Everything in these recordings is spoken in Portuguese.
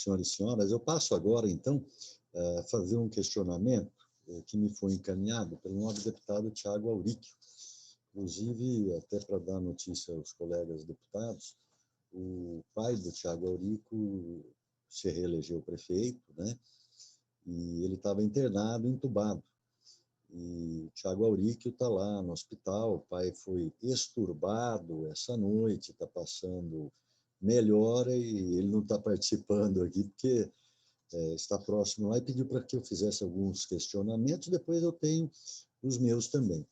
senhoras e senhores, eu passo agora, então, a fazer um questionamento que me foi encaminhado pelo nobre deputado Thiago Auricchio. Inclusive, até para dar notícia aos colegas deputados, o pai do Thiago Auricchio se reelegeu prefeito, né? E ele estava internado, entubado. E o Thiago Auricchio está lá no hospital, o pai foi exturbado essa noite, está passando melhora e ele não está participando aqui porque está próximo lá e pediu para que eu fizesse alguns questionamentos, depois eu tenho os meus também.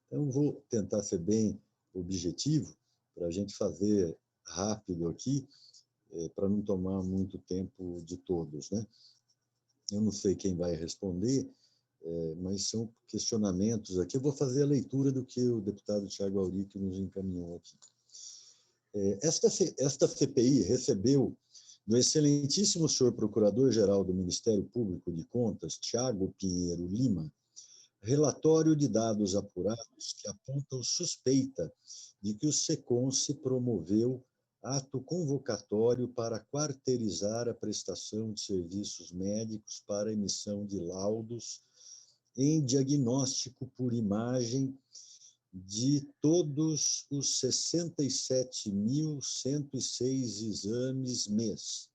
Então, vou tentar ser bem objetivo para a gente fazer rápido aqui, para não tomar muito tempo de todos, né? Eu não sei quem vai responder, mas são questionamentos aqui. Eu vou fazer a leitura do que o deputado Thiago Auricchio nos encaminhou aqui. Esta CPI recebeu do excelentíssimo senhor Procurador-Geral do Ministério Público de Contas, Tiago Pinheiro Lima, relatório de dados apurados que apontam suspeita de que o SECONSE promoveu ato convocatório para quarteirizar a prestação de serviços médicos para emissão de laudos em diagnóstico por imagem de todos os 67.106 exames mês,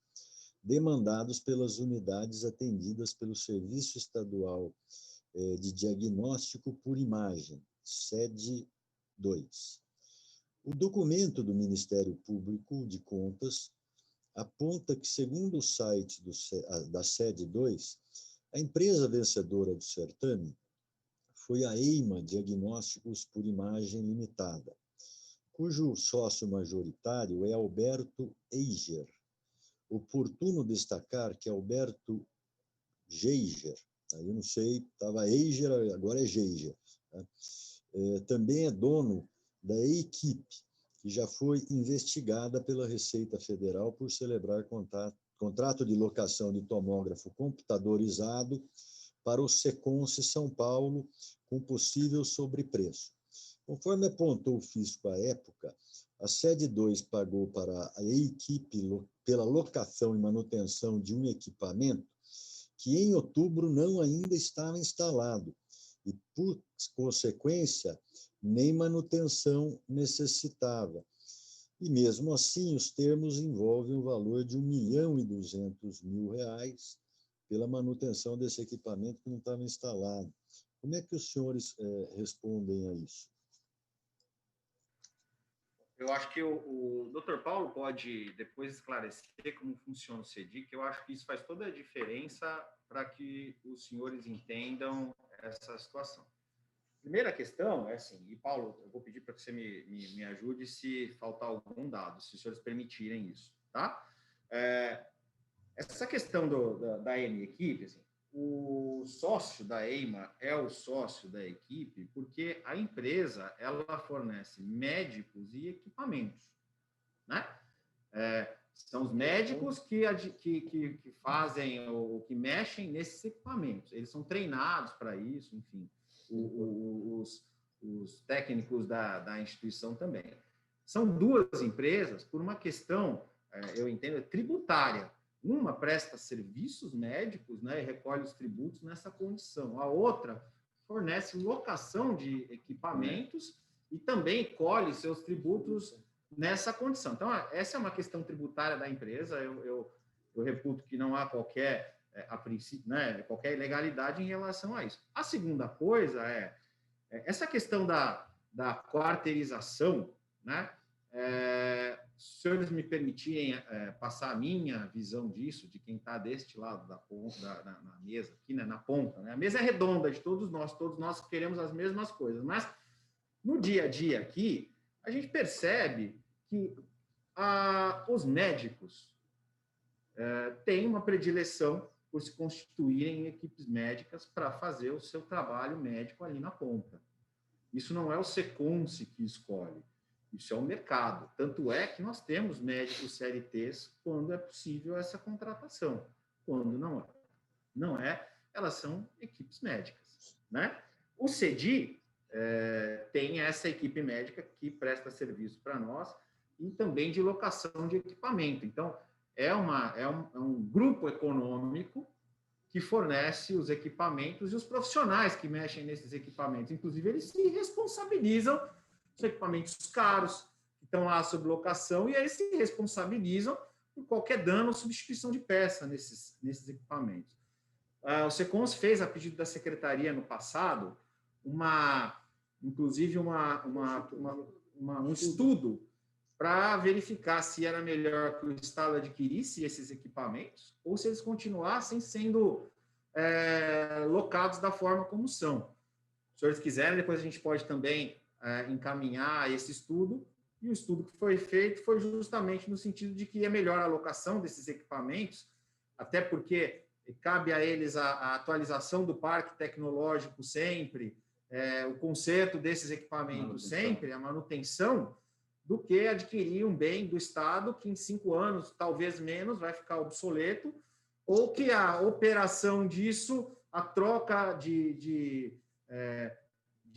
demandados pelas unidades atendidas pelo Serviço Estadual de Diagnóstico por Imagem, SED 2. O documento do Ministério Público de Contas aponta que, segundo o site da SED 2, a empresa vencedora do certame foi a EIMA Diagnósticos por Imagem Limitada, cujo sócio majoritário é Alberto Eiger. Oportuno destacar que Alberto Geiger, eu não sei, estava Eiger, agora é Geiger, tá? Também é dono da equipe, que já foi investigada pela Receita Federal por celebrar contrato de locação de tomógrafo computadorizado para o SECONSE São Paulo, com possível sobrepreço. Conforme apontou o fisco à época, a SED 2 pagou para a equipe pela locação e manutenção de um equipamento que em outubro não ainda estava instalado e, por consequência, nem manutenção necessitava. E mesmo assim, os termos envolvem o valor de R$ 1.200.000 pela manutenção desse equipamento que não estava instalado. Como é que os senhores respondem a isso? Eu acho que o Dr. Paulo pode depois esclarecer como funciona o CEDIC, que eu acho que isso faz toda a diferença para que os senhores entendam essa situação. Primeira questão é assim, e Paulo, eu vou pedir para que você me ajude se faltar algum dado, se os senhores permitirem isso, tá? Essa questão da M-Equipe, assim, o sócio da EIMA é o sócio da equipe porque a empresa ela fornece médicos e equipamentos, né? São os médicos que fazem ou que mexem nesses equipamentos. Eles são treinados para isso, enfim. Os técnicos da instituição também. São duas empresas por uma questão, eu entendo, tributária. Uma presta serviços médicos, né, e recolhe os tributos nessa condição. A outra fornece locação de equipamentos e também colhe seus tributos nessa condição. Então, essa é uma questão tributária da empresa. Eu reputo que não há qualquer, a princípio, né, qualquer ilegalidade em relação a isso. A segunda coisa é essa questão da quarteirização, né? Se os senhores me permitirem passar a minha visão disso, de quem está deste lado da ponta, na mesa, aqui, né, na ponta, né? A mesa é redonda de todos nós queremos as mesmas coisas, mas no dia a dia aqui, a gente percebe que os médicos têm uma predileção por se constituírem em equipes médicas para fazer o seu trabalho médico ali na ponta. Isso não é o SECONSE que escolhe. Isso é o mercado. Tanto é que nós temos médicos CLTs quando é possível essa contratação. Quando não é, elas são equipes médicas, né? O CEDI tem essa equipe médica que presta serviço para nós e também de locação de equipamento. Então, é um grupo econômico que fornece os equipamentos e os profissionais que mexem nesses equipamentos. Inclusive, eles se responsabilizam dos equipamentos caros, que estão lá sob locação, e eles se responsabilizam por qualquer dano ou substituição de peça nesses equipamentos. O Secons fez, a pedido da Secretaria no passado, inclusive um estudo para verificar se era melhor que o Estado adquirisse esses equipamentos ou se eles continuassem sendo locados da forma como são. Se os senhores quiserem, depois a gente pode também encaminhar esse estudo, e o estudo que foi feito foi justamente no sentido de que é melhor a alocação desses equipamentos, até porque cabe a eles a atualização do parque tecnológico sempre, o conserto desses equipamentos sempre, a manutenção, do que adquirir um bem do Estado que em 5 anos, talvez menos, vai ficar obsoleto, ou que a operação disso, a troca de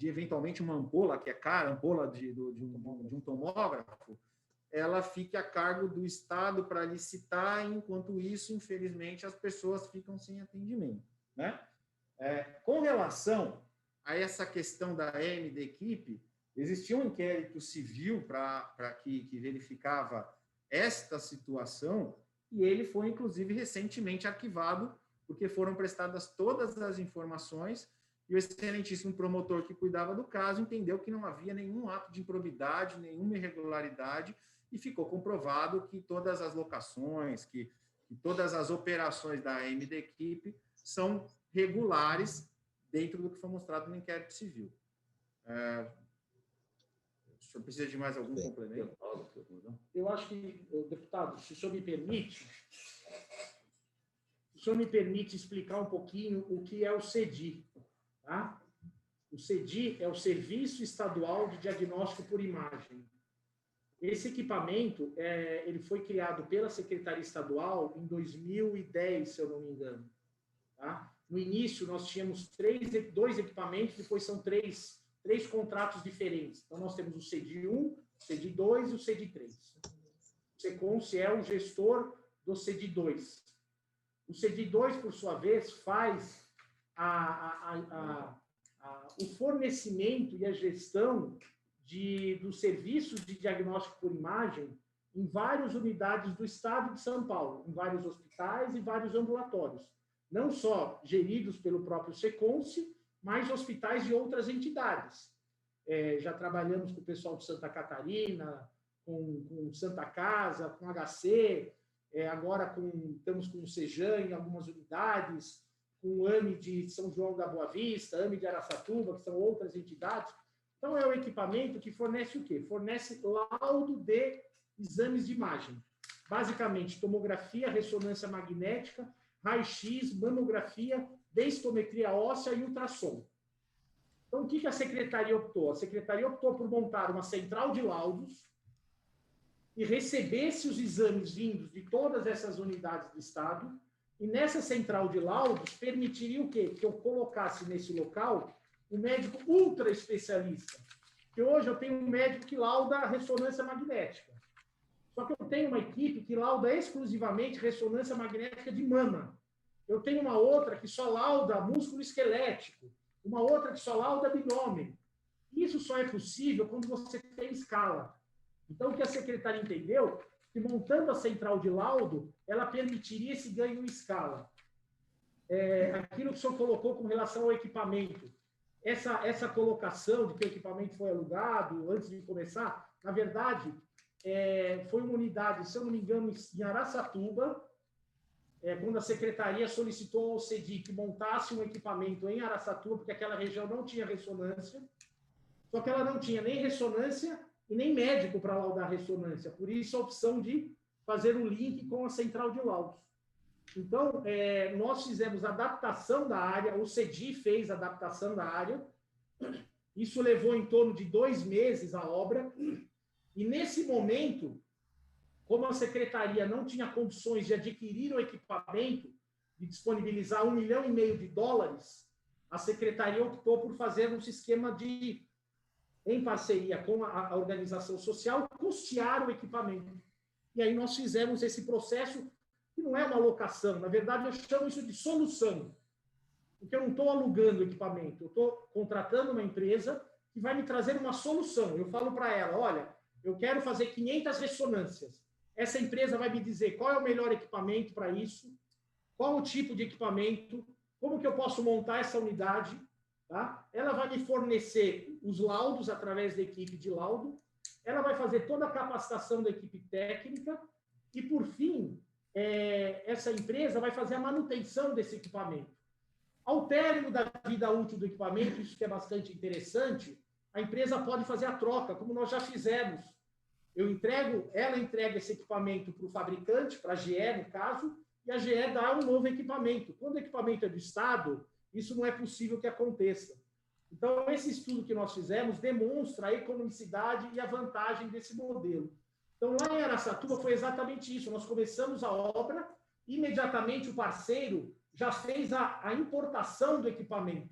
eventualmente uma ampola, que é cara, ampola de um tomógrafo, ela fique a cargo do Estado para licitar, e, enquanto isso, infelizmente, as pessoas ficam sem atendimento, né? Com relação a essa questão da MD Equipe, existia um inquérito civil que verificava esta situação, e ele foi, inclusive, recentemente arquivado, porque foram prestadas todas as informações, e o excelentíssimo promotor que cuidava do caso entendeu que não havia nenhum ato de improbidade, nenhuma irregularidade, e ficou comprovado que todas as locações, que todas as operações da MD Equipe são regulares dentro do que foi mostrado no inquérito civil. O senhor precisa de mais algum complemento? Eu acho que, deputado, se o senhor me permite explicar um pouquinho o que é o CEDI. Tá? O CEDI é o Serviço Estadual de Diagnóstico por Imagem. Esse equipamento ele foi criado pela Secretaria Estadual em 2010, se eu não me engano. Tá? No início, nós tínhamos 2 equipamentos, depois são três contratos diferentes. Então, nós temos o CEDI 1, o CEDI 2 e o CEDI 3. O Secons é o gestor do CEDI 2. O CEDI 2, por sua vez, faz o fornecimento e a gestão dos serviços de diagnóstico por imagem em várias unidades do Estado de São Paulo, em vários hospitais e vários ambulatórios, não só geridos pelo próprio Secons, mas hospitais de outras entidades. Já trabalhamos com o pessoal de Santa Catarina, com Santa Casa, com HC, agora estamos com o Sejan em algumas unidades, com o AME de São João da Boa Vista, AME de Araçatuba, que são outras entidades. Então, é o equipamento que fornece o quê? Fornece laudo de exames de imagem. Basicamente, tomografia, ressonância magnética, raio-x, mamografia, densitometria óssea e ultrassom. Então, o que a Secretaria optou? A Secretaria optou por montar uma central de laudos e recebesse os exames vindos de todas essas unidades do Estado, e nessa central de laudos permitiria o quê? Que eu colocasse nesse local um médico ultra especialista. Porque hoje eu tenho um médico que lauda ressonância magnética. Só que eu tenho uma equipe que lauda exclusivamente ressonância magnética de mama. Eu tenho uma outra que só lauda músculo esquelético, uma outra que só lauda abdômen. Isso só é possível quando você tem escala. Então, o que a secretaria entendeu, que montando a central de laudo, ela permitiria esse ganho em escala. Aquilo que o senhor colocou com relação ao equipamento, essa colocação de que o equipamento foi alugado antes de começar, na verdade, foi uma unidade, se eu não me engano, em Araçatuba, quando a secretaria solicitou ao CEDI que montasse um equipamento em Araçatuba, porque aquela região não tinha ressonância, só que ela não tinha nem ressonância e nem médico para laudar ressonância. Por isso, a opção de fazer um link com a central de laudos. Então, nós fizemos a adaptação da área, o CEDI fez a adaptação da área, isso levou em torno de 2 meses a obra, e nesse momento, como a secretaria não tinha condições de adquirir o equipamento, de disponibilizar $1,5 milhão, a secretaria optou por fazer um sistema em parceria com a organização social, custear o equipamento. E aí nós fizemos esse processo que não é uma locação, na verdade eu chamo isso de solução, porque eu não estou alugando equipamento, eu estou contratando uma empresa que vai me trazer uma solução. Eu falo para ela, olha, eu quero fazer 500 ressonâncias. Essa empresa vai me dizer qual é o melhor equipamento para isso, qual o tipo de equipamento, como que eu posso montar essa unidade, tá? Ela vai me fornecer os laudos através da equipe de laudo, ela vai fazer toda a capacitação da equipe técnica e, por fim, essa empresa vai fazer a manutenção desse equipamento. Ao término da vida útil do equipamento, isso que é bastante interessante, a empresa pode fazer a troca, como nós já fizemos. Ela entrega esse equipamento para o fabricante, para a GE, no caso, e a GE dá um novo equipamento. Quando o equipamento é do Estado, isso não é possível que aconteça. Então, esse estudo que nós fizemos demonstra a economicidade e a vantagem desse modelo. Então, lá em Araçatuba foi exatamente isso. Nós começamos a obra, imediatamente o parceiro já fez a importação do equipamento.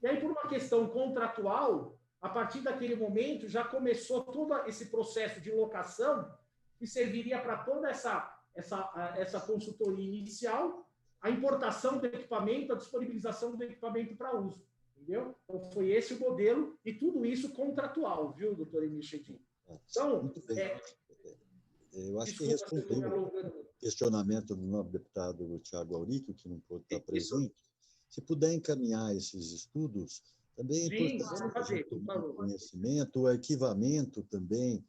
E aí, por uma questão contratual, a partir daquele momento, já começou todo esse processo de locação que serviria para toda essa consultoria inicial, a importação do equipamento, a disponibilização do equipamento para uso. Entendeu? Então, foi esse o modelo, e tudo isso contratual, viu, doutor Emílio Chedin? Então, eu acho que respondeu o questionamento do nosso deputado Thiago Auric, que não pôde estar presente. Se puder encaminhar esses estudos, também é importante a gente tomar conhecimento, o arquivamento também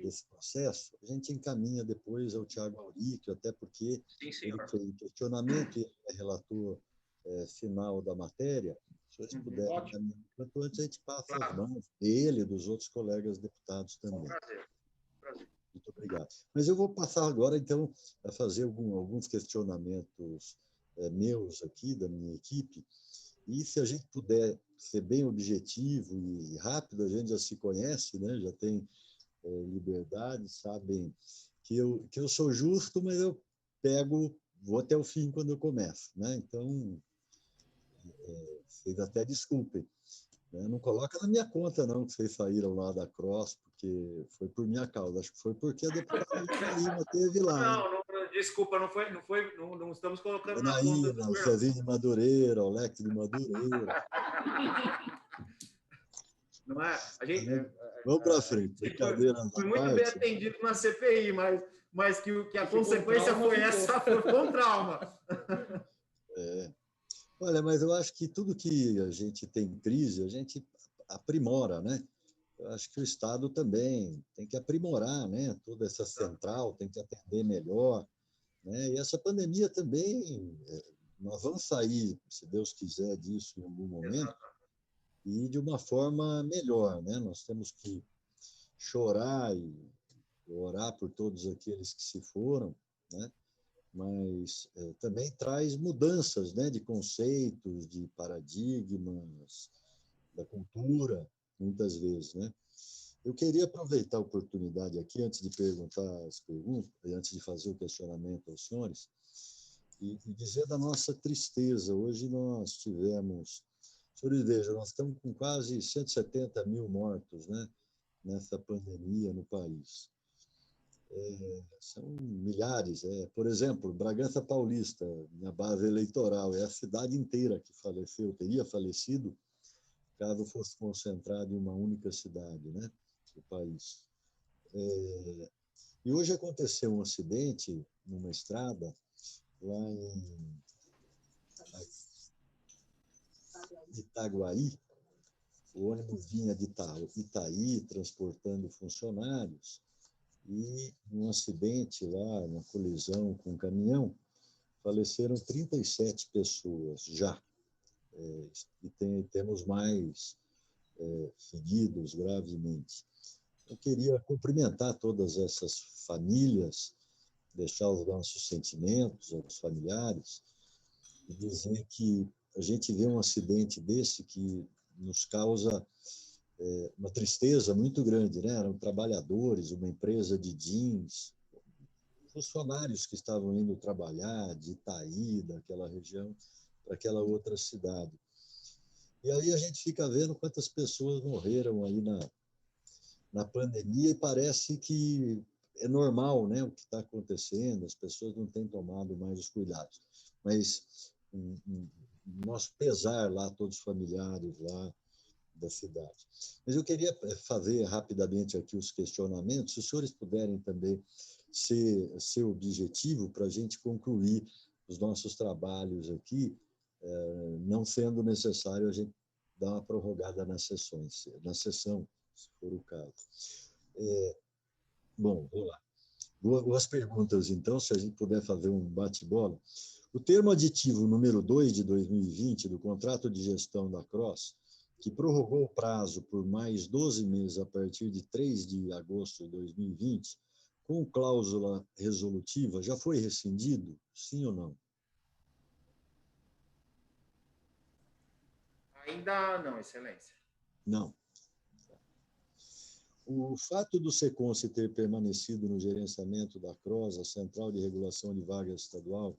desse processo, a gente encaminha depois ao Thiago Auric, até porque ele fez um questionamento e é relator final da matéria. Se vocês puderem encaminhar quanto antes, a gente passa as mãos dele e dos outros colegas deputados também. Prazer. Muito obrigado. Mas eu vou passar agora, então, a fazer alguns questionamentos meus aqui, da minha equipe, e se a gente puder ser bem objetivo e rápido, a gente já se conhece, né? Já tem liberdade, sabem que eu sou justo, mas eu vou até o fim quando eu começo, né? Então, vocês até desculpem. Não coloca na minha conta, não, que vocês saíram lá da Cross, porque foi por minha causa. Acho que foi porque a deputada Janaína teve lá. Não, desculpa, não estamos colocando Janaína, na conta. O Cezinho de Madureira, o Leque de Madureira. Não é? A gente, vamos para frente. Foi muito bem atendido na CPI, mas que a consequência foi essa, foi com trauma. Olha, mas eu acho que tudo que a gente tem crise, a gente aprimora, né? Eu acho que o Estado também tem que aprimorar, né? Toda essa central tem que atender melhor, né? E essa pandemia também, nós vamos sair, se Deus quiser, disso em algum momento, e de uma forma melhor, né? Nós temos que chorar e orar por todos aqueles que se foram, né? Mas também traz mudanças, né, de conceitos, de paradigmas, da cultura, muitas vezes, né? Eu queria aproveitar a oportunidade aqui, antes de perguntar as perguntas, antes de fazer o questionamento aos senhores, e dizer da nossa tristeza. Hoje nós tivemos, senhores, vejam, nós estamos com quase 170 mil mortos, né, nessa pandemia no país. São milhares. Por exemplo, Bragança Paulista, minha base eleitoral, é a cidade inteira que faleceu, teria falecido, caso fosse concentrado em uma única cidade, né, do país. E hoje aconteceu um acidente numa estrada lá em Itaguaí. O ônibus vinha de Itaí, transportando funcionários, e num acidente lá, uma colisão com um caminhão, faleceram 37 pessoas já. E temos mais feridos gravemente. Eu queria cumprimentar todas essas famílias, deixar os nossos sentimentos aos familiares e dizer que a gente vê um acidente desse que nos causa uma tristeza muito grande, né? Eram trabalhadores, uma empresa de jeans, funcionários que estavam indo trabalhar de Itaí, daquela região, para aquela outra cidade. E aí a gente fica vendo quantas pessoas morreram aí na pandemia, e parece que é normal, né, o que está acontecendo, as pessoas não têm tomado mais os cuidados. Mas nosso pesar lá, todos os familiares lá da cidade. Mas eu queria fazer rapidamente aqui os questionamentos, se os senhores puderem também ser objetivo para a gente concluir os nossos trabalhos aqui, não sendo necessário a gente dar uma prorrogada na sessão, se for o caso. Bom, vou lá. Duas perguntas, então, se a gente puder fazer um bate-bola. O termo aditivo número 2 de 2020 do contrato de gestão da CROSS, que prorrogou o prazo por mais 12 meses a partir de 3 de agosto de 2020, com cláusula resolutiva, já foi rescindido? Sim ou não? Ainda não, Excelência. Não. O fato do SECONS ter permanecido no gerenciamento da CROSS, a Central de Regulação de Vagas Estadual,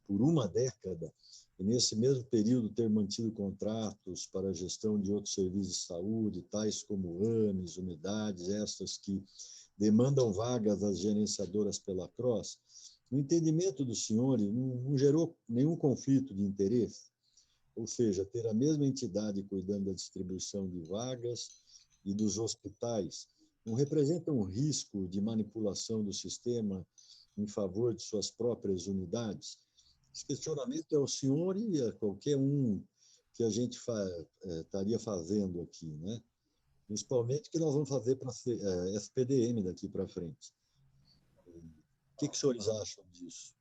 por uma década, e nesse mesmo período ter mantido contratos para a gestão de outros serviços de saúde, tais como AMES, unidades, estas que demandam vagas das gerenciadoras pela CROSS, no entendimento dos senhores, não gerou nenhum conflito de interesse? Ou seja, ter a mesma entidade cuidando da distribuição de vagas e dos hospitais não representa um risco de manipulação do sistema em favor de suas próprias unidades? Esse questionamento é ao senhor e a qualquer um que a gente estaria fazendo aqui, né? Principalmente que nós vamos fazer para a SPDM daqui para frente. O que os senhores acham disso?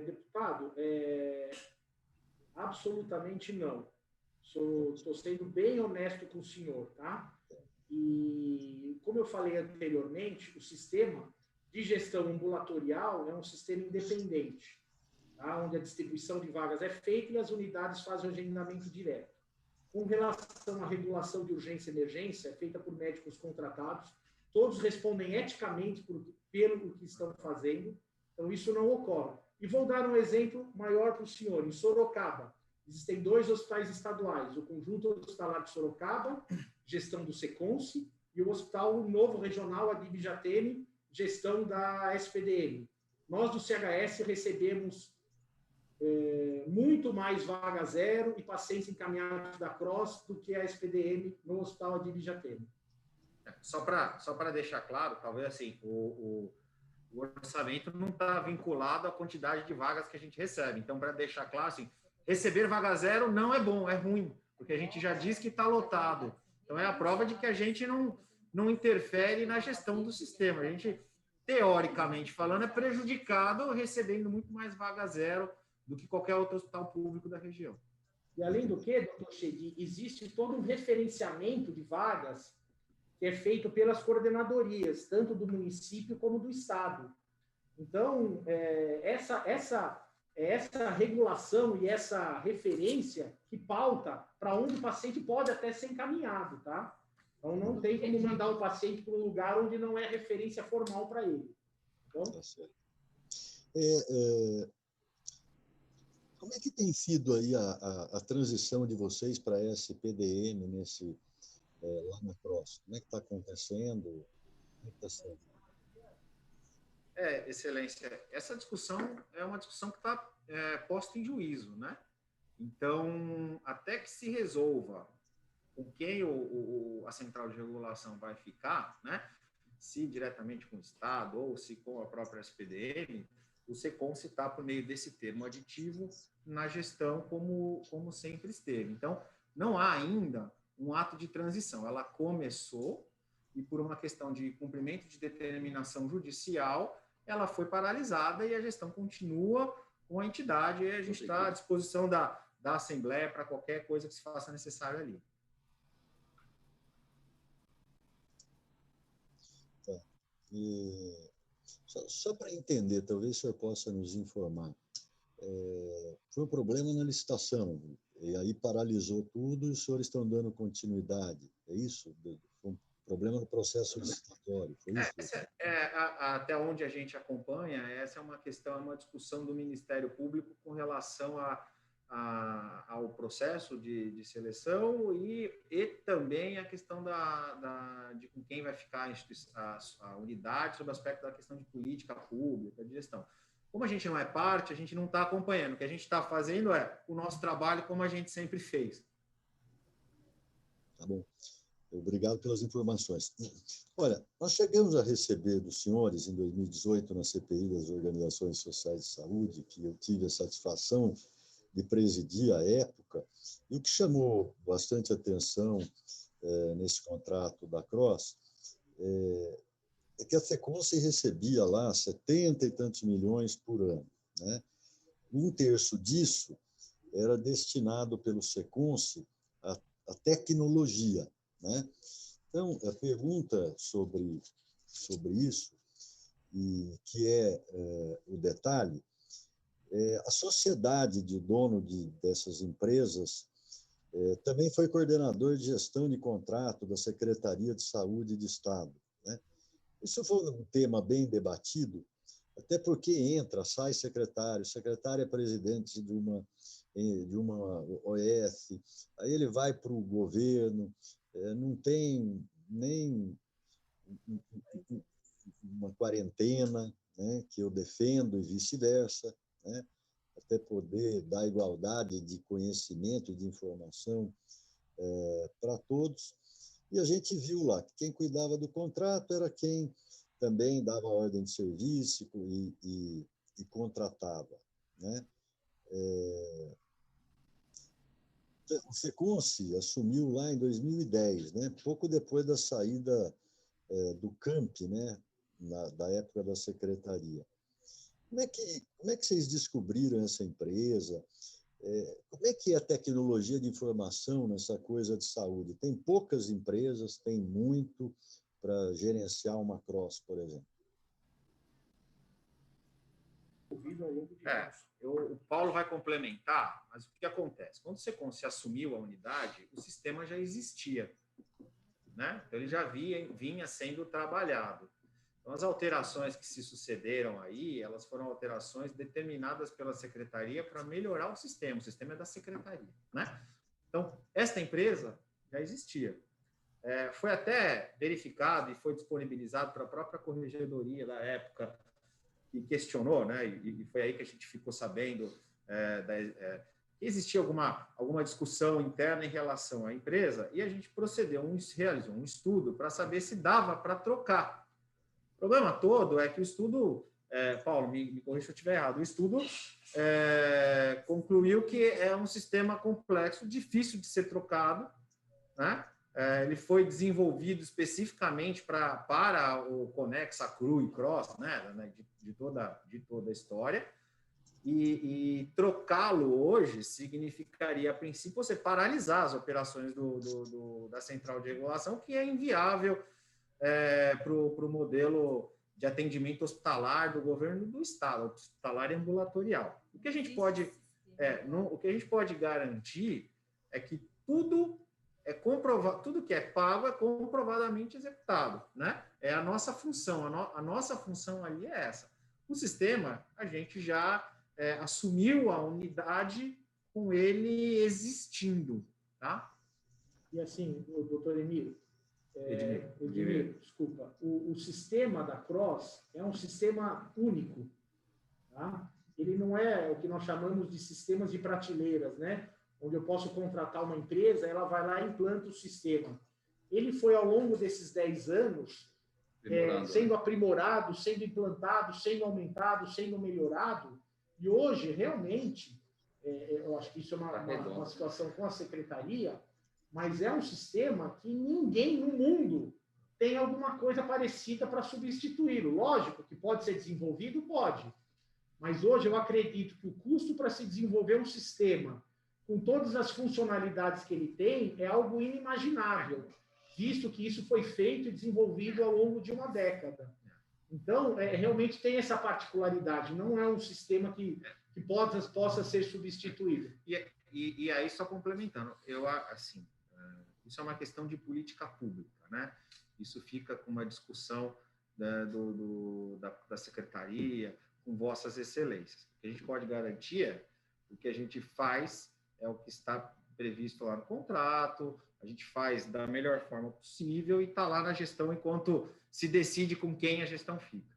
Deputado, absolutamente não. Estou sendo bem honesto com o senhor, tá? E, como eu falei anteriormente, o sistema de gestão ambulatorial é um sistema independente, tá? Onde a distribuição de vagas é feita e as unidades fazem o agendamento direto. Com relação à regulação de urgência e emergência, é feita por médicos contratados, todos respondem eticamente pelo que estão fazendo, então isso não ocorre. E vou dar um exemplo maior para o senhor. Em Sorocaba, existem 2 hospitais estaduais, o Conjunto Hospitalar de Sorocaba, gestão do SECONS, e o Hospital Novo Regional Adib Jatene, gestão da SPDM. Nós, do CHS, recebemos muito mais vaga zero e pacientes encaminhados da CROSS do que a SPDM no Hospital Adib Jatene. Só para deixar claro, talvez assim, o orçamento não está vinculado à quantidade de vagas que a gente recebe. Então, para deixar claro, assim, receber vaga zero não é bom, é ruim, porque a gente já diz que está lotado. Então, é a prova de que a gente não interfere na gestão do sistema. A gente, teoricamente falando, é prejudicado recebendo muito mais vaga zero do que qualquer outro hospital público da região. E, além do que, doutor Chedi, existe todo um referenciamento de vagas que é feito pelas coordenadorias, tanto do município como do estado. Então, essa regulação e essa referência que pauta para onde o paciente pode até ser encaminhado, tá? Então, não tem como mandar o paciente para um lugar onde não é referência formal para ele. Então, tá certo. Como é que tem sido aí a transição de vocês para a SPDM lá na CROSS? Como é que está acontecendo? Como é que está sendo? Excelência, essa discussão é uma discussão que está posta em juízo, né? Então, até que se resolva com quem a Central de Regulação vai ficar, né? Se diretamente com o Estado ou se com a própria SPDM, o SECONS está por meio desse termo aditivo na gestão como sempre esteve. Então, não há ainda um ato de transição. Ela começou e, por uma questão de cumprimento de determinação judicial, ela foi paralisada e a gestão continua com a entidade e a gente está à disposição da Assembleia para qualquer coisa que se faça necessário ali. Tá. Só para entender, talvez o senhor possa nos informar. Foi um problema na licitação, e aí paralisou tudo e os senhores estão dando continuidade, é isso? Foi um problema no processo licitatório, foi isso? Até onde a gente acompanha, essa é uma questão, uma discussão do Ministério Público com relação ao processo de seleção e também a questão de com quem vai ficar a unidade sobre o aspecto da questão de política pública, de gestão. Como a gente não é parte, a gente não está acompanhando. O que a gente está fazendo é o nosso trabalho como a gente sempre fez. Tá bom. Obrigado pelas informações. Olha, nós chegamos a receber dos senhores, em 2018, na CPI das Organizações Sociais de Saúde, que eu tive a satisfação de presidir à época, e o que chamou bastante atenção nesse contrato da CROSS é que a FECONSE recebia lá 70 e tantos milhões por ano, né? Um terço disso era destinado pelo SECONSE à tecnologia, né? Então, a pergunta sobre isso, e que o detalhe, a sociedade de dono dessas empresas também foi coordenador de gestão de contrato da Secretaria de Saúde de Estado, né? Isso foi um tema bem debatido, até porque entra, sai secretário é presidente de uma OS, aí ele vai para o governo, não tem nem uma quarentena, né, que eu defendo e vice-versa, né, até poder dar igualdade de conhecimento e de informação para todos. E a gente viu lá que quem cuidava do contrato era quem também dava ordem de serviço e contratava, né? O FECONSE assumiu lá em 2010, né? Pouco depois da saída do CAMP, né? Da época da secretaria. Como é que vocês descobriram essa empresa? Como é que é a tecnologia de informação nessa coisa de saúde? Tem poucas empresas, tem muito para gerenciar uma CROSS, por exemplo. O Paulo vai complementar, mas o que acontece? Quando você assumiu a unidade, o sistema já existia, né? Então, ele já vinha sendo trabalhado. Então, as alterações que se sucederam aí, elas foram alterações determinadas pela secretaria para melhorar o sistema é da secretaria, né? Então, esta empresa já existia. Foi até verificado e foi disponibilizado para a própria corregedoria da época, que questionou, né? E foi aí que a gente ficou sabendo que existia alguma discussão interna em relação à empresa, e a gente realizou um estudo para saber se dava para trocar. O problema todo é que o estudo, Paulo, me corrija se eu estiver errado, o estudo concluiu que é um sistema complexo, difícil de ser trocado, né? Ele foi desenvolvido especificamente para o Conexa, Cru e Cross, né? de toda a história, e trocá-lo hoje significaria, a princípio, você paralisar as operações da central de regulação, que é inviável para o modelo de atendimento hospitalar do governo do Estado, hospitalar e ambulatorial. O que a gente pode garantir é que tudo que é pago é comprovadamente executado, né? É a nossa função, a nossa função ali é essa. O sistema, a gente já assumiu a unidade com ele existindo, tá? E assim, o doutor Emílio, desculpa, o sistema da CROSS é um sistema único, tá? Ele não é o que nós chamamos de sistemas de prateleiras, né? Onde eu posso contratar uma empresa, ela vai lá e implanta o sistema. Ele foi, ao longo desses 10 anos, sendo aprimorado, sendo implantado, sendo aumentado, sendo melhorado, e hoje, realmente, eu acho que isso é uma situação com a secretaria, mas é um sistema que ninguém no mundo tem alguma coisa parecida para substituí-lo. Lógico que pode ser desenvolvido, pode, mas hoje eu acredito que o custo para se desenvolver um sistema com todas as funcionalidades que ele tem é algo inimaginável, visto que isso foi feito e desenvolvido ao longo de uma década. Então, realmente tem essa particularidade, não é um sistema que possa ser substituído. E aí, só complementando, isso é uma questão de política pública, né? Isso fica com uma discussão da secretaria, com vossas excelências. O que a gente pode garantir é O que a gente faz é o que está previsto lá no contrato, a gente faz da melhor forma possível e está lá na gestão enquanto se decide com quem a gestão fica.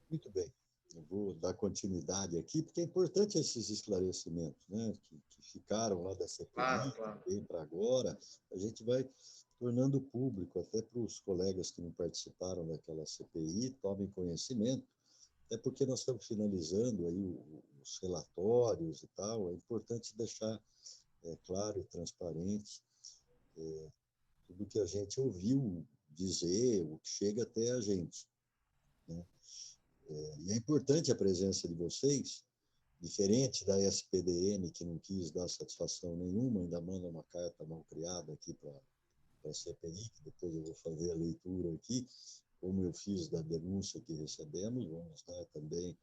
Muito bem. Eu vou dar continuidade aqui, porque é importante esses esclarecimentos, né, que ficaram lá da CPI, Claro. também para agora. A gente vai tornando público, até para os colegas que não participaram daquela CPI, tomem conhecimento, até porque nós estamos finalizando aí os relatórios e tal, é importante deixar claro e transparente tudo que a gente ouviu dizer, o que chega até a gente, né? E é importante a presença de vocês, diferente da SPDN, que não quis dar satisfação nenhuma, ainda manda uma carta mal criada aqui para a CPI, que depois eu vou fazer a leitura aqui, como eu fiz da denúncia que recebemos, vamos dar também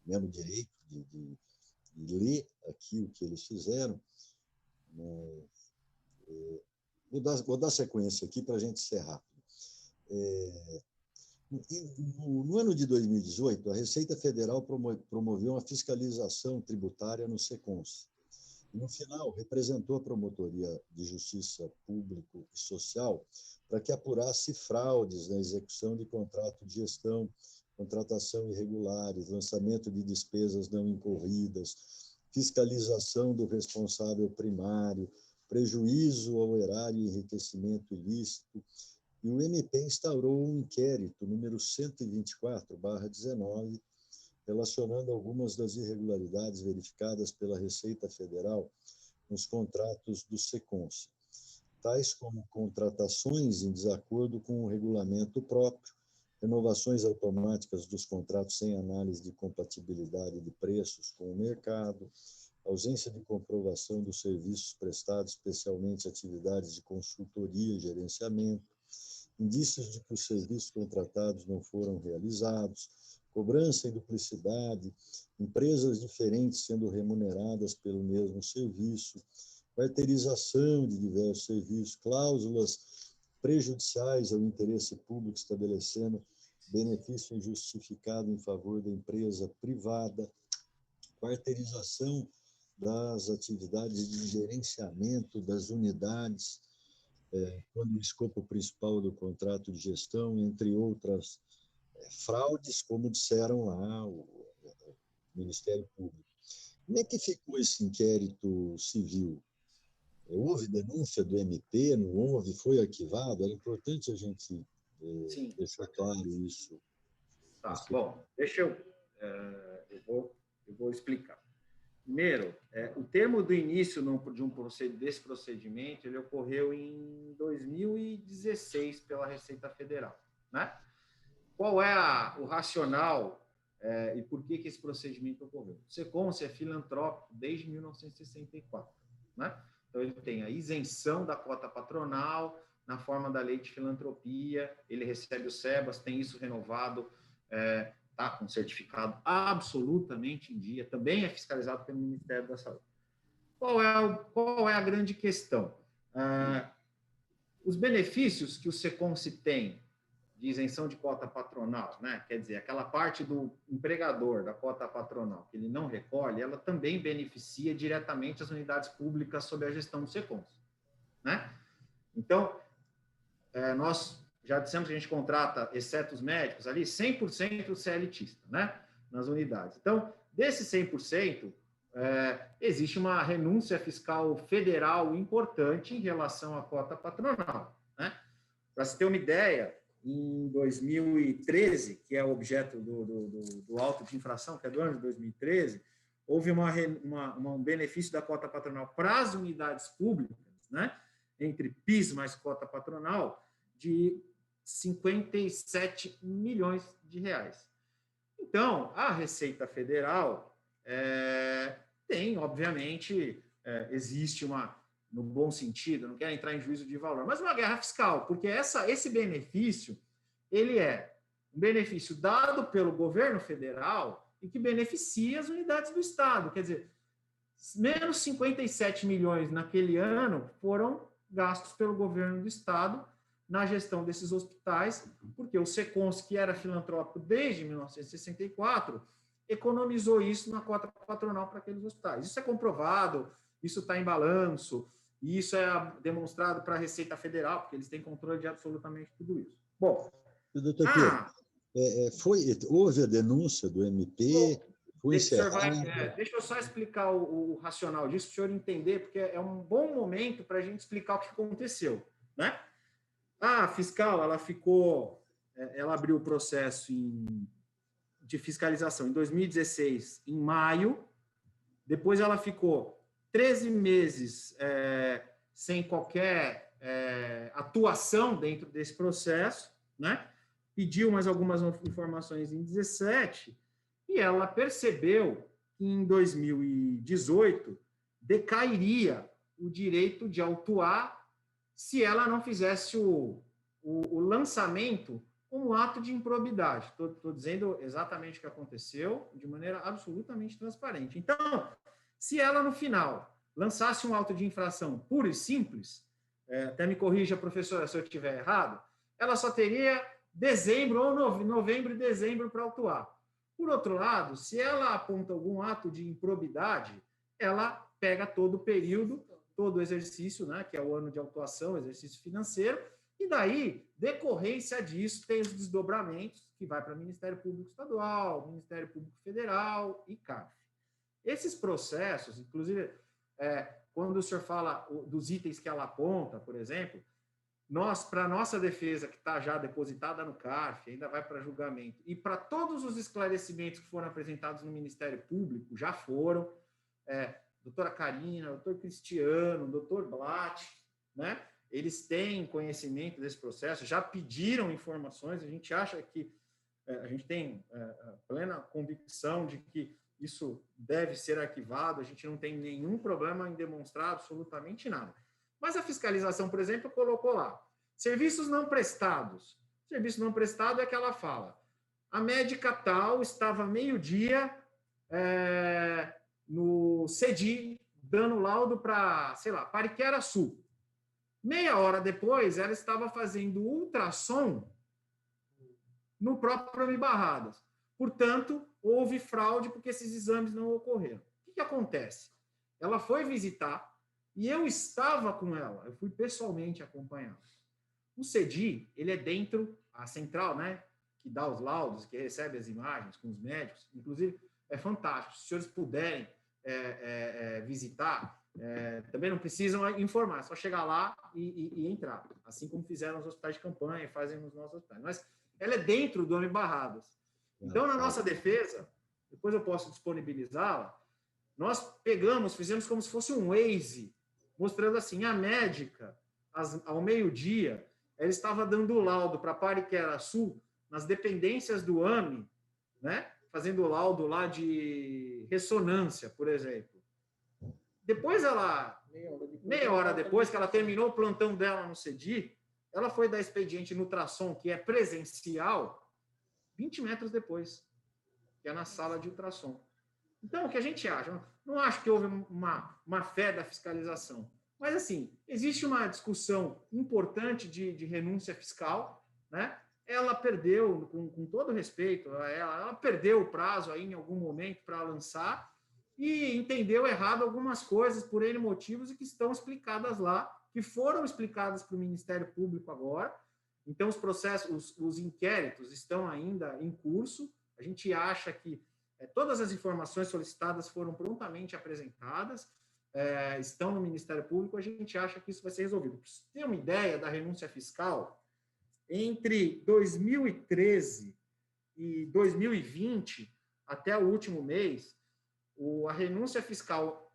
o mesmo direito de ler aqui o que eles fizeram. Vou dar sequência aqui para a gente ser rápido. No ano de 2018, a Receita Federal promoveu uma fiscalização tributária no SECONS. E, no final, representou a Promotoria de Justiça Público e Social para que apurasse fraudes na execução de contrato de gestão, contratação irregulares, lançamento de despesas não incorridas, fiscalização do responsável primário, prejuízo ao erário e enriquecimento ilícito. E o MP instaurou um inquérito número 124/19, relacionando algumas das irregularidades verificadas pela Receita Federal nos contratos do SECONS, tais como contratações em desacordo com o regulamento próprio, renovações automáticas dos contratos sem análise de compatibilidade de preços com o mercado, ausência de comprovação dos serviços prestados, especialmente atividades de consultoria e gerenciamento, indícios de que os serviços contratados não foram realizados, cobrança em duplicidade, empresas diferentes sendo remuneradas pelo mesmo serviço, carteirização de diversos serviços, cláusulas prejudiciais ao interesse público estabelecendo benefício injustificado em favor da empresa privada, carteirização das atividades de gerenciamento das unidades, quando o escopo principal do contrato de gestão, entre outras fraudes, como disseram lá o Ministério Público. Como é que ficou esse inquérito civil? Houve denúncia do MP, não houve, foi arquivado? Era importante a gente deixar claro isso. Tá, bom, deixa eu vou explicar. Primeiro, o termo do início desse procedimento, ele ocorreu em 2016 pela Receita Federal, né? Qual é o racional e por que esse procedimento ocorreu? O SECONS é filantrópico desde 1964, né? Então, ele tem a isenção da cota patronal na forma da lei de filantropia, ele recebe o SEBAS, tem isso renovado, está com certificado absolutamente em dia, também é fiscalizado pelo Ministério da Saúde. Qual é a grande questão? Os benefícios que o SECONS tem de isenção de cota patronal, né? Quer dizer, aquela parte do empregador da cota patronal que ele não recolhe, ela também beneficia diretamente as unidades públicas sob a gestão do SECONS, né? Então, nós já dissemos que a gente contrata, exceto os médicos, ali 100% CLTista, né? Nas unidades. Então, desses 100%, existe uma renúncia fiscal federal importante em relação à cota patronal, né? Para se ter uma ideia, em 2013, que é o objeto do auto de infração, que é do ano de 2013, houve um benefício da cota patronal para as unidades públicas, né, entre PIS mais cota patronal, de 57 milhões de reais. Então, a Receita Federal tem, obviamente, existe no bom sentido, não quero entrar em juízo de valor, mas uma guerra fiscal, porque esse benefício, ele é um benefício dado pelo governo federal e que beneficia as unidades do Estado. Quer dizer, menos 57 milhões naquele ano foram gastos pelo governo do Estado na gestão desses hospitais, porque o SECONS, que era filantrópico desde 1964, economizou isso na cota patronal para aqueles hospitais. Isso é comprovado, isso está em balanço, e isso é demonstrado para a Receita Federal, porque eles têm controle de absolutamente tudo isso. Bom, doutor Pedro, houve a denúncia do MP, foi encerrado. Deixa eu só explicar o racional disso, para o senhor entender, porque é um bom momento para a gente explicar o que aconteceu, né? A fiscal, ela abriu o processo de fiscalização em 2016, em maio, depois ela ficou 13 meses sem qualquer atuação dentro desse processo, né? Pediu mais algumas informações em 17 e ela percebeu que em 2018 decairia o direito de autuar se ela não fizesse o lançamento como ato de improbidade. Estou dizendo exatamente o que aconteceu, de maneira absolutamente transparente. Então, se ela, no final, lançasse um auto de infração puro e simples, até me corrija, professora, se eu estiver errado, ela só teria dezembro ou novembro e dezembro para autuar. Por outro lado, se ela aponta algum ato de improbidade, ela pega todo o período, todo o exercício, né, que é o ano de autuação, exercício financeiro, e daí, decorrência disso, tem os desdobramentos que vai para o Ministério Público Estadual, Ministério Público Federal e CAF. Esses processos, inclusive, quando o senhor fala dos itens que ela aponta, por exemplo, para a nossa defesa, que está já depositada no CARF, ainda vai para julgamento, e para todos os esclarecimentos que foram apresentados no Ministério Público, já foram, doutora Karina, doutor Cristiano, doutor Blatt, né? Eles têm conhecimento desse processo, já pediram informações, a gente acha que, a gente tem plena convicção de que isso deve ser arquivado, a gente não tem nenhum problema em demonstrar absolutamente nada. Mas a fiscalização, por exemplo, colocou lá, serviços não prestados. Serviço não prestado é que ela fala, a médica tal estava meio-dia no CEDI, dando laudo para, sei lá, Pariquera Sul. Meia hora depois, ela estava fazendo ultrassom no próprio Ami Barradas. Portanto, houve fraude porque esses exames não ocorreram. O que acontece? Ela foi visitar e eu estava com ela. Eu fui pessoalmente acompanhá-la. O CEDI, ele é dentro, a central, né, que dá os laudos, que recebe as imagens com os médicos. Inclusive, é fantástico. Se os senhores puderem visitar, também não precisam informar, é só chegar lá e entrar, assim como fizeram os hospitais de campanha e fazem nos nossos hospitais. Mas ela é dentro do Ami Barradas. Então, na nossa defesa, depois eu posso disponibilizá-la, nós fizemos como se fosse um Waze, mostrando assim, a médica, ao meio-dia, ela estava dando laudo para Pariquera Sul, nas dependências do AMI, né? Fazendo laudo lá de ressonância, por exemplo. Depois meia hora depois que ela terminou o plantão dela no CEDI, ela foi dar expediente no ultrassom, que é presencial, 20 metros depois, que é na sala de ultrassom. Então, o que a gente acha? Não acho que houve uma fé da fiscalização. Mas, assim, existe uma discussão importante de renúncia fiscal, né? Ela perdeu, com todo respeito, ela perdeu o prazo aí em algum momento para lançar, e entendeu errado algumas coisas por N motivos e que estão explicadas lá, que foram explicadas para o Ministério Público agora. Então, os processos, os inquéritos estão ainda em curso. A gente acha que todas as informações solicitadas foram prontamente apresentadas, estão no Ministério Público, a gente acha que isso vai ser resolvido. Para você ter uma ideia da renúncia fiscal, entre 2013 e 2020, até o último mês, a renúncia fiscal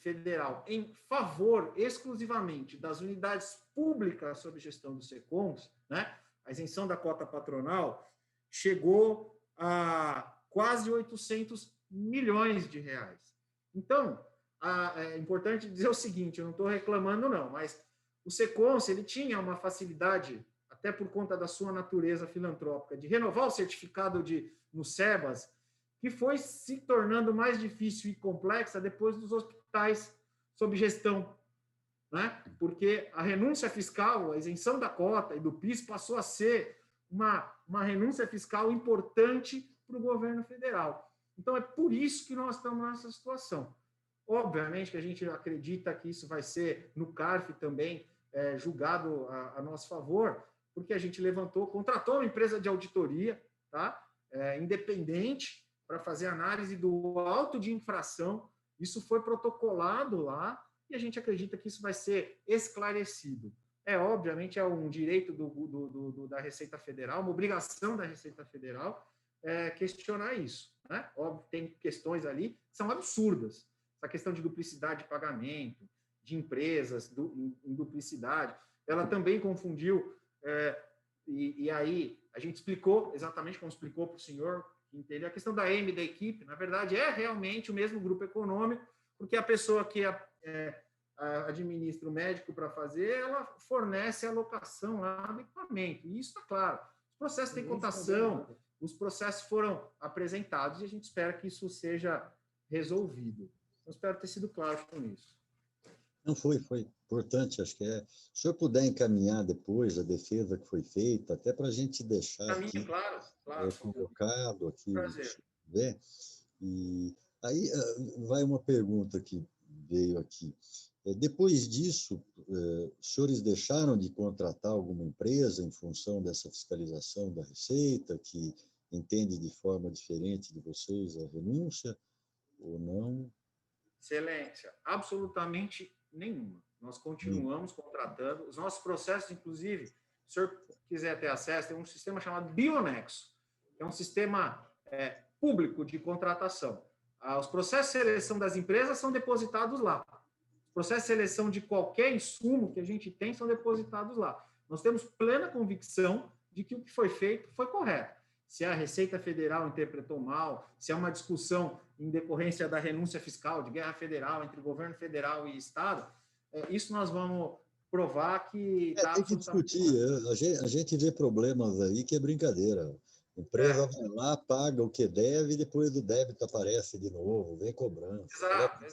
federal em favor exclusivamente das unidades públicas sob gestão do SECONS, né, a isenção da cota patronal, chegou a quase 800 milhões de reais. Então, é importante dizer o seguinte, eu não estou reclamando não, mas o SECONS, ele tinha uma facilidade, até por conta da sua natureza filantrópica, de renovar o certificado no SEBAS, que foi se tornando mais difícil e complexa depois dos hospitais sob gestão, né? Porque a renúncia fiscal, a isenção da cota e do PIS passou a ser uma renúncia fiscal importante para o governo federal. Então, é por isso que nós estamos nessa situação. Obviamente que a gente acredita que isso vai ser, no CARF também, julgado a nosso favor, porque a gente contratou uma empresa de auditoria, tá? Independente, para fazer análise do auto de infração. Isso foi protocolado lá e a gente acredita que isso vai ser esclarecido. Obviamente, é um direito da Receita Federal, uma obrigação da Receita Federal questionar isso, né? Óbvio, tem questões ali que são absurdas. Essa questão de duplicidade de pagamento, de empresas em duplicidade, ela também confundiu, e aí a gente explicou exatamente como explicou para o senhor, entendeu? A questão da M da equipe, na verdade, é realmente o mesmo grupo econômico, porque a pessoa que administra o médico para fazer, ela fornece a alocação lá do equipamento, e isso está claro. Os processos têm cotação, os processos foram apresentados e a gente espera que isso seja resolvido. Eu espero ter sido claro com isso. Não foi importante, acho que se o senhor puder encaminhar depois a defesa que foi feita, até para a gente deixar aqui, claro, colocado aqui, prazer. E aí vai uma pergunta que veio aqui. Depois disso, os senhores deixaram de contratar alguma empresa em função dessa fiscalização da Receita, que entende de forma diferente de vocês a renúncia, ou não? Excelência, absolutamente nenhuma. Nós continuamos contratando. Os nossos processos, inclusive, se o senhor quiser ter acesso, tem um sistema chamado Bionexo, que é um sistema público de contratação. Os processos de seleção das empresas são depositados lá. Os processos de seleção de qualquer insumo que a gente tem são depositados lá. Nós temos plena convicção de que o que foi feito foi correto. Se a Receita Federal interpretou mal, se é uma discussão em decorrência da renúncia fiscal, de guerra federal entre governo federal e Estado, isso nós vamos provar que... Tem que discutir. A gente vê problemas aí que é brincadeira. A empresa vai lá, paga o que deve, e depois o débito aparece de novo, vem cobrança. Exato.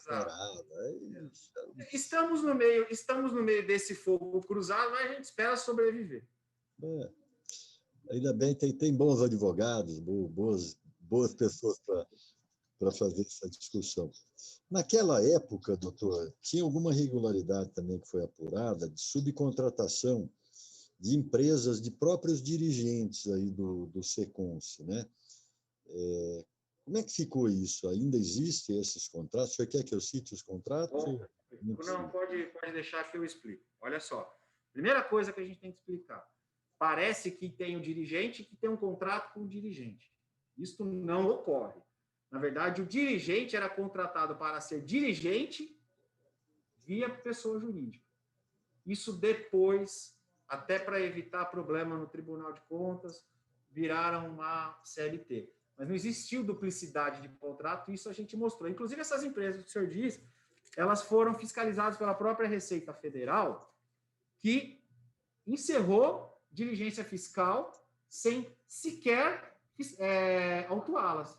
Estamos no meio desse fogo cruzado, mas a gente espera sobreviver. Ainda bem, tem bons advogados, boas pessoas para fazer essa discussão. Naquela época, doutor, tinha alguma irregularidade também que foi apurada de subcontratação de empresas de próprios dirigentes aí do Seconce, né? Como é que ficou isso? Ainda existem esses contratos? O senhor quer que eu cite os contratos? Não, pode deixar que eu explico. Olha só, primeira coisa que a gente tem que explicar. Parece que tem um dirigente que tem um contrato com o dirigente. Isso não ocorre. Na verdade, o dirigente era contratado para ser dirigente via pessoa jurídica. Isso depois, até para evitar problema no Tribunal de Contas, viraram uma CLT. Mas não existiu duplicidade de contrato, isso a gente mostrou. Inclusive, essas empresas que o senhor disse, elas foram fiscalizadas pela própria Receita Federal, que encerrou diligência fiscal sem sequer autuá-las.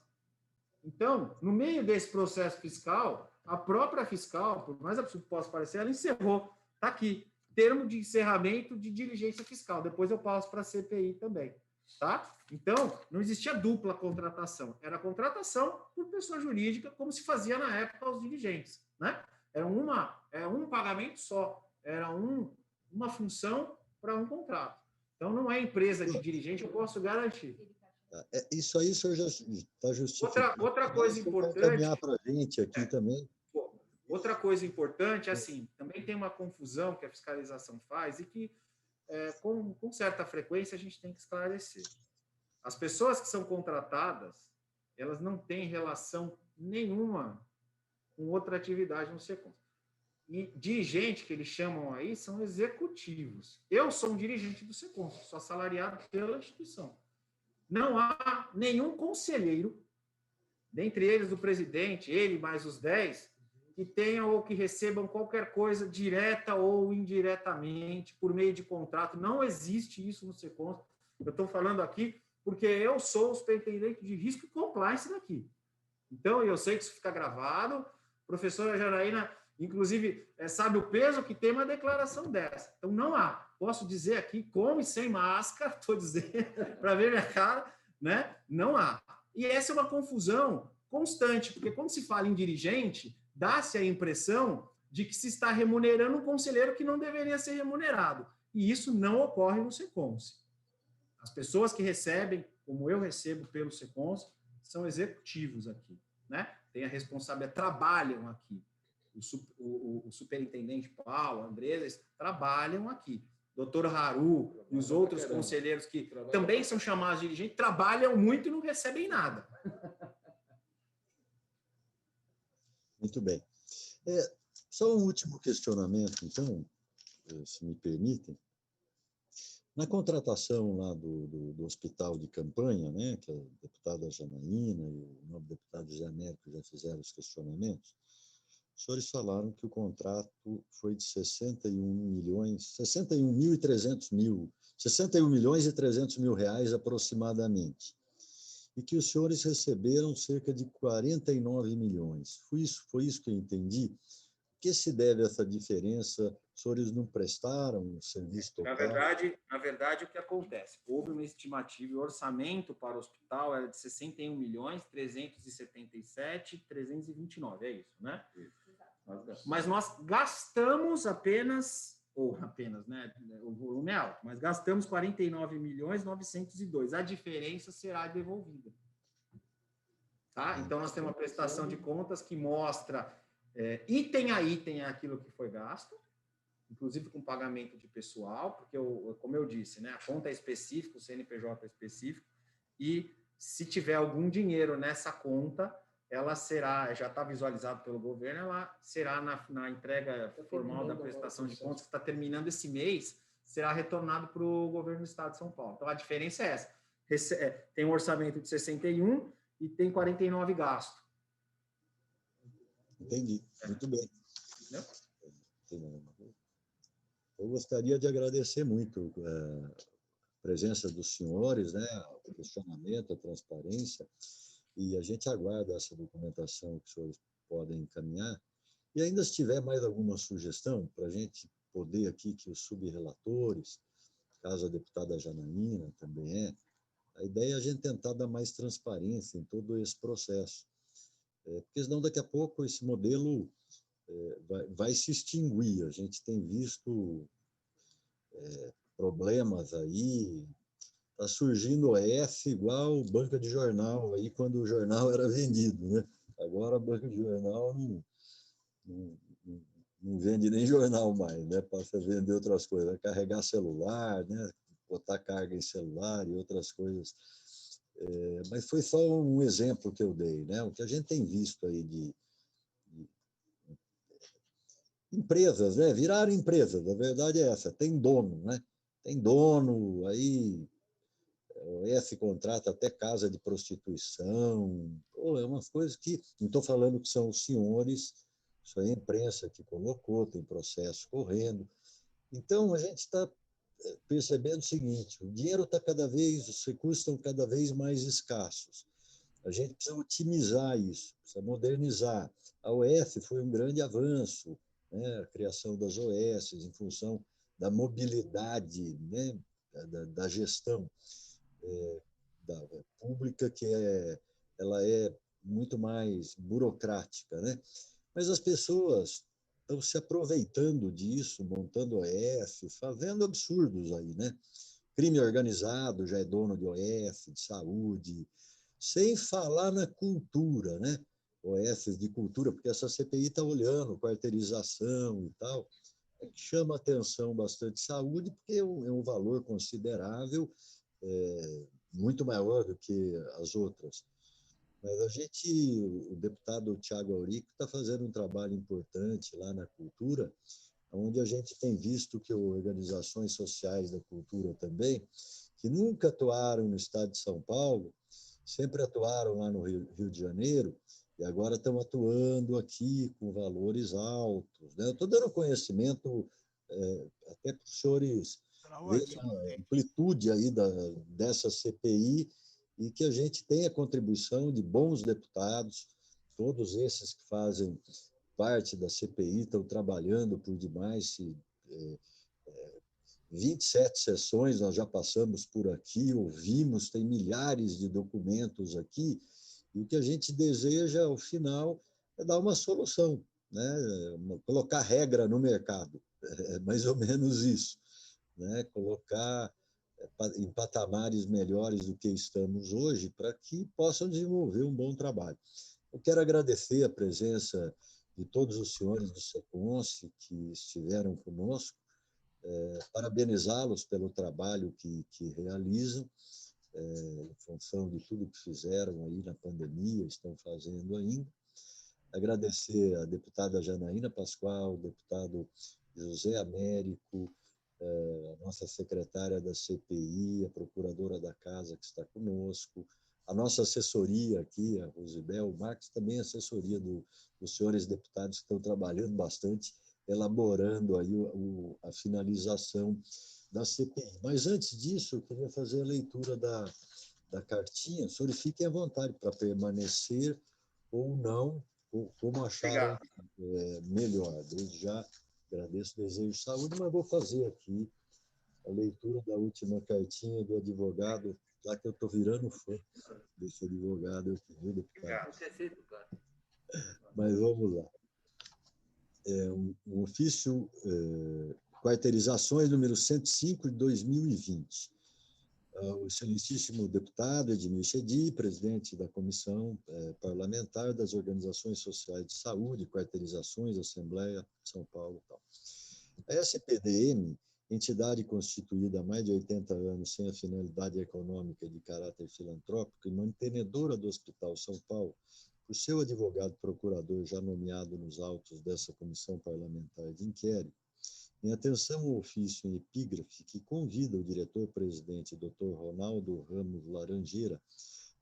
Então, no meio desse processo fiscal, a própria fiscal, por mais absurdo que possa parecer, ela encerrou. Está aqui, termo de encerramento de diligência fiscal. Depois eu passo para a CPI também. Tá? Então, não existia dupla contratação. Era contratação por pessoa jurídica, como se fazia na época aos dirigentes. Né? Era um pagamento só. Era uma função para um contrato. Então, não é empresa de dirigente, eu posso garantir. Isso aí o senhor já está justificando. Outra coisa importante... Caminhar para a gente aqui também. Outra coisa importante, assim, também tem uma confusão que a fiscalização faz e que, com certa frequência, a gente tem que esclarecer. As pessoas que são contratadas, elas não têm relação nenhuma com outra atividade no Seconce. E dirigente, que eles chamam aí, são executivos. Eu sou um dirigente do Seconce, sou assalariado pela instituição. Não há nenhum conselheiro, dentre eles o presidente, ele mais os 10, que tenham ou que recebam qualquer coisa direta ou indiretamente por meio de contrato. Não existe isso no Seconce. Eu estou falando aqui porque eu sou o superintendente de risco e compliance daqui. Então, eu sei que isso fica gravado. A professora Janaína, inclusive, sabe o peso que tem uma declaração dessa. Então, não há. Posso dizer aqui, com e sem máscara, estou dizendo, para ver minha cara, né? Não há. E essa é uma confusão constante, porque quando se fala em dirigente, dá-se a impressão de que se está remunerando um conselheiro que não deveria ser remunerado. E isso não ocorre no SECONS. As pessoas que recebem, como eu recebo pelo SECONS, são executivos aqui, né? Tem a responsabilidade, trabalham aqui. O superintendente Paulo, Andrés, eles trabalham aqui. Doutor Haru e os outros conselheiros que também são chamados de dirigentes, trabalham muito e não recebem nada. Muito bem. Só um último questionamento, então, se me permitem. Na contratação lá do hospital de campanha, né, que a deputada Janaína e o novo deputado Zé Américo já fizeram os questionamentos, os senhores falaram que o contrato foi de 61 milhões e 300 mil reais aproximadamente, e que os senhores receberam cerca de 49 milhões. Foi isso que eu entendi. O que se deve a essa diferença? Os senhores não prestaram o serviço total? Na verdade, o que acontece? Houve uma estimativa, o orçamento para o hospital era de 61 milhões, 377, 329, é isso, né? Mas nós gastamos apenas, né? O volume é alto, mas gastamos 49 milhões 902. A diferença será devolvida. Tá? Então, nós temos uma prestação de contas que mostra item a item aquilo que foi gasto, inclusive com pagamento de pessoal, porque, como eu disse, né, a conta é específica, o CNPJ é específico, e se tiver algum dinheiro nessa conta, ela será, já está visualizado pelo governo, ela será na entrega formal da prestação de contas, que está terminando esse mês, será retornado para o governo do Estado de São Paulo. Então, a diferença é essa. Tem um orçamento de 61 e tem 49 gasto. Entendi. Muito bem. Eu gostaria de agradecer muito a presença dos senhores, né, o questionamento, a transparência, e a gente aguarda essa documentação que os senhores podem encaminhar. E ainda se tiver mais alguma sugestão para a gente poder aqui, que os subrelatores, caso a deputada Janaína também a ideia é a gente tentar dar mais transparência em todo esse processo. Porque senão daqui a pouco esse modelo vai se extinguir. A gente tem visto problemas aí, está surgindo OF igual banca de jornal, aí quando o jornal era vendido, né? Agora a banca de jornal não vende nem jornal mais, né? Passa a vender outras coisas, vai carregar celular, né? Botar carga em celular e outras coisas. Mas foi só um exemplo que eu dei, né? O que a gente tem visto aí de empresas, né? Viraram empresas, a verdade é essa, tem dono, né? Tem dono, aí o OF contrata até casa de prostituição, é umas coisas que, não estou falando que são os senhores, isso aí é a imprensa que colocou, tem processo correndo. Então, a gente está percebendo o seguinte, o dinheiro está os recursos estão cada vez mais escassos. A gente precisa otimizar isso, precisa modernizar. A OF foi um grande avanço, né? A criação das OS em função da mobilidade, né? da gestão da pública, que ela é muito mais burocrática, né? Mas as pessoas estão se aproveitando disso, montando OF, fazendo absurdos aí, né? Crime organizado já é dono de OF, de saúde, sem falar na cultura, né? OFs de cultura, porque essa CPI está olhando quarteirização e tal, que chama atenção bastante saúde, porque é um valor considerável, muito maior do que as outras. Mas o deputado Tiago Aurico está fazendo um trabalho importante lá na cultura, onde a gente tem visto que organizações sociais da cultura também, que nunca atuaram no estado de São Paulo, sempre atuaram lá no Rio de Janeiro, e agora estão atuando aqui com valores altos, né? Eu estou dando conhecimento até para os senhores verem a amplitude aí dessa CPI, e que a gente tenha contribuição de bons deputados, todos esses que fazem parte da CPI estão trabalhando por demais. 27 sessões nós já passamos por aqui, ouvimos, tem milhares de documentos aqui, E o que a gente deseja, ao final, é dar uma solução, né? Colocar regra no mercado, é mais ou menos isso, né? Colocar em patamares melhores do que estamos hoje, para que possam desenvolver um bom trabalho. Eu quero agradecer a presença de todos os senhores do SECONSE que estiveram conosco, parabenizá-los pelo trabalho que realizam, em função de tudo que fizeram aí na pandemia, estão fazendo ainda. Agradecer a deputada Janaína Pascoal, o deputado José Américo, a nossa secretária da CPI, a procuradora da Casa que está conosco, a nossa assessoria aqui, a Rosibel, o Marcos, também assessoria dos senhores deputados que estão trabalhando bastante, elaborando aí a finalização da CPI. Mas antes disso, eu queria fazer a leitura da cartinha. Os senhores fiquem à vontade para permanecer ou não, como acharam melhor. Desde já agradeço o desejo de saúde, mas vou fazer aqui a leitura da última cartinha do advogado, já que eu estou virando fã desse advogado aqui, viu, deputado? Mas vamos lá. Um ofício, quarteirizações número 105 de 2020. O excelentíssimo deputado Edmir Chedi, presidente da Comissão Parlamentar das Organizações Sociais de Saúde, Quarteirizações, Assembleia, São Paulo e tal. A SPDM, entidade constituída há mais de 80 anos sem a finalidade econômica de caráter filantrópico e mantenedora do Hospital São Paulo, por seu advogado procurador já nomeado nos autos dessa Comissão Parlamentar de Inquérito, em atenção ao ofício em epígrafe que convida o diretor-presidente, Dr. Ronaldo Ramos Laranjeira,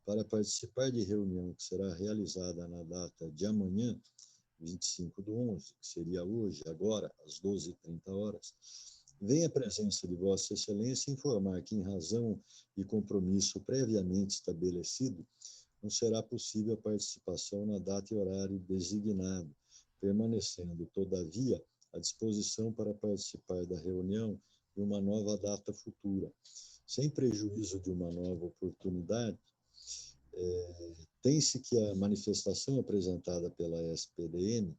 para participar de reunião que será realizada na data de amanhã, 25/11, que seria hoje, agora, às 12h30, vem a presença de Vossa Excelência informar que, em razão de compromisso previamente estabelecido, não será possível a participação na data e horário designado, permanecendo, todavia, à disposição para participar da reunião em uma nova data futura. Sem prejuízo de uma nova oportunidade, tem-se que a manifestação apresentada pela SPDM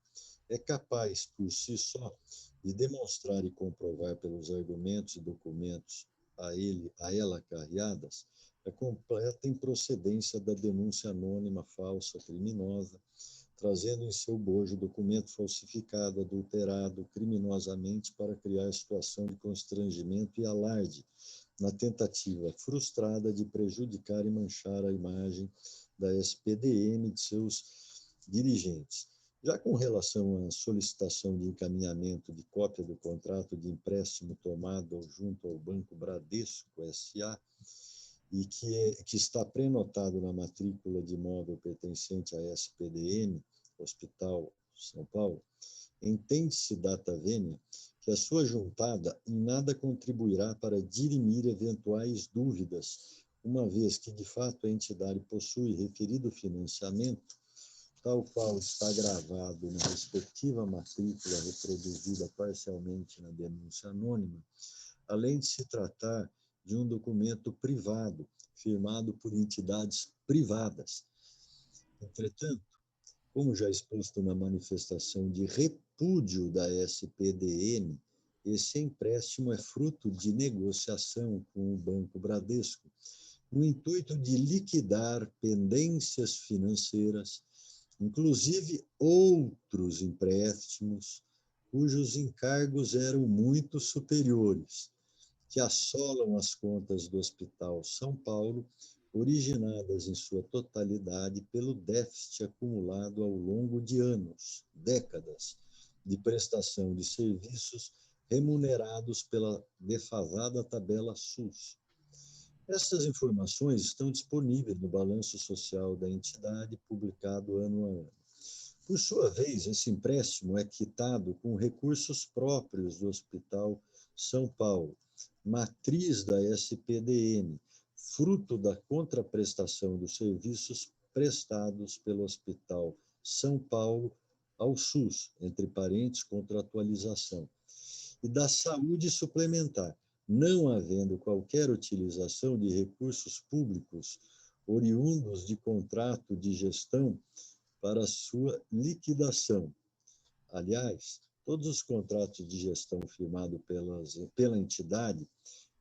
é capaz, por si só, de demonstrar e comprovar pelos argumentos e documentos a ela carreadas a completa improcedência da denúncia anônima, falsa, criminosa, trazendo em seu bojo documento falsificado, adulterado, criminosamente para criar situação de constrangimento e alarde, na tentativa frustrada de prejudicar e manchar a imagem da SPDM e de seus dirigentes. Já com relação à solicitação de encaminhamento de cópia do contrato de empréstimo tomado junto ao Banco Bradesco S.A., e que está prenotado na matrícula de imóvel pertencente à SPDM, Hospital São Paulo, entende-se data vênia que a sua juntada em nada contribuirá para dirimir eventuais dúvidas, uma vez que, de fato, a entidade possui referido financiamento, tal qual está gravado na respectiva matrícula reproduzida parcialmente na denúncia anônima, além de se tratar de um documento privado, firmado por entidades privadas. Entretanto, como já exposto na manifestação de repúdio da SPDM, esse empréstimo é fruto de negociação com o Banco Bradesco, no intuito de liquidar pendências financeiras, inclusive outros empréstimos, cujos encargos eram muito superiores, que assolam as contas do Hospital São Paulo, originadas em sua totalidade pelo déficit acumulado ao longo de anos, décadas, de prestação de serviços remunerados pela defasada tabela SUS. Essas informações estão disponíveis no balanço social da entidade, publicado ano a ano. Por sua vez, esse empréstimo é quitado com recursos próprios do Hospital São Paulo, matriz da SPDM, fruto da contraprestação dos serviços prestados pelo Hospital São Paulo ao SUS, entre parênteses, contratualização, e da saúde suplementar, não havendo qualquer utilização de recursos públicos oriundos de contrato de gestão para sua liquidação. Aliás, todos os contratos de gestão firmados pela entidade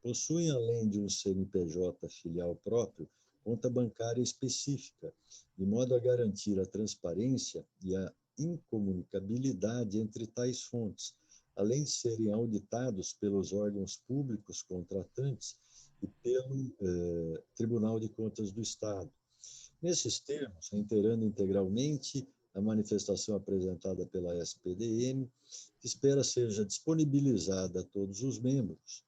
possuem, além de um CNPJ filial próprio, conta bancária específica, de modo a garantir a transparência e a incomunicabilidade entre tais fontes, além de serem auditados pelos órgãos públicos contratantes e pelo Tribunal de Contas do Estado. Nesses termos, reiterando integralmente a manifestação apresentada pela SPDM, que espera seja disponibilizada a todos os membros,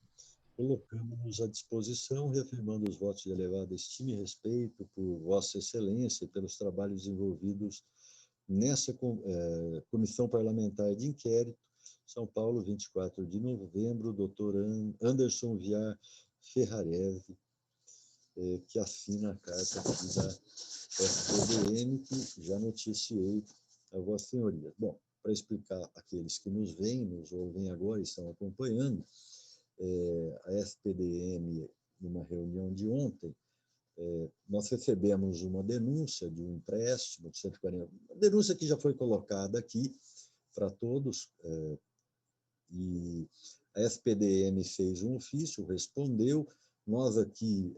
colocamos-nos à disposição, reafirmando os votos de elevada estima e respeito por Vossa Excelência e pelos trabalhos desenvolvidos nessa Comissão Parlamentar de Inquérito, São Paulo, 24 de novembro, doutor Anderson Viar Ferrarev, que assina a carta aqui da SPDM, que já noticiei a Vossa Senhoria. Bom, para explicar àqueles que nos veem, nos ouvem agora e estão acompanhando, a SPDM, numa reunião de ontem, nós recebemos uma denúncia de um empréstimo de 140, uma denúncia que já foi colocada aqui para todos, e a SPDM fez um ofício, respondeu, nós aqui,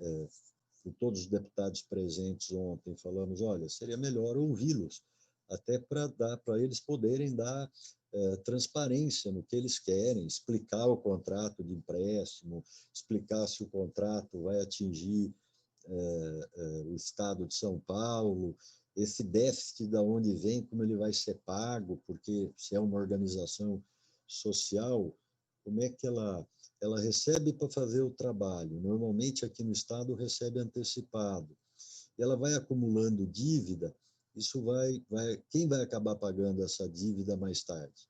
com todos os deputados presentes ontem, falamos, olha, seria melhor ouvi-los, até para eles poderem dar transparência no que eles querem, explicar o contrato de empréstimo, explicar se o contrato vai atingir o Estado de São Paulo, esse déficit de onde vem, como ele vai ser pago, porque se é uma organização social, como é que ela recebe para fazer o trabalho. Normalmente aqui no Estado recebe antecipado. E ela vai acumulando dívida, isso quem vai acabar pagando essa dívida mais tarde?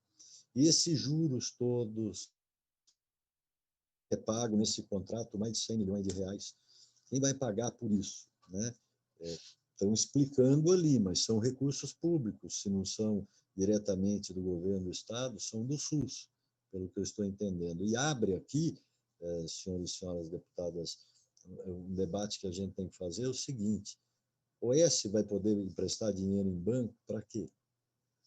E esses juros todos é pago nesse contrato, mais de 100 milhões de reais, quem vai pagar por isso? Né? Estão explicando ali, mas são recursos públicos, se não são diretamente do governo do Estado, são do SUS, pelo que eu estou entendendo. E abre aqui, senhores e senhoras deputadas, um debate que a gente tem que fazer é o seguinte: o S vai poder emprestar dinheiro em banco para quê?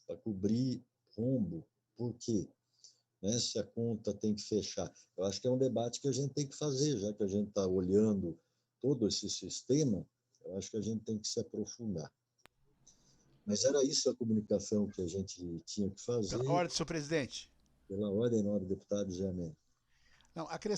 Para cobrir rombo. Por quê? Né? Se a conta tem que fechar. Eu acho que é um debate que a gente tem que fazer, já que a gente está olhando todo esse sistema, eu acho que a gente tem que se aprofundar. Mas era isso a comunicação que a gente tinha que fazer. Pela ordem, senhor presidente. Pela ordem, nova deputado Zé Amém. Não, acrescentando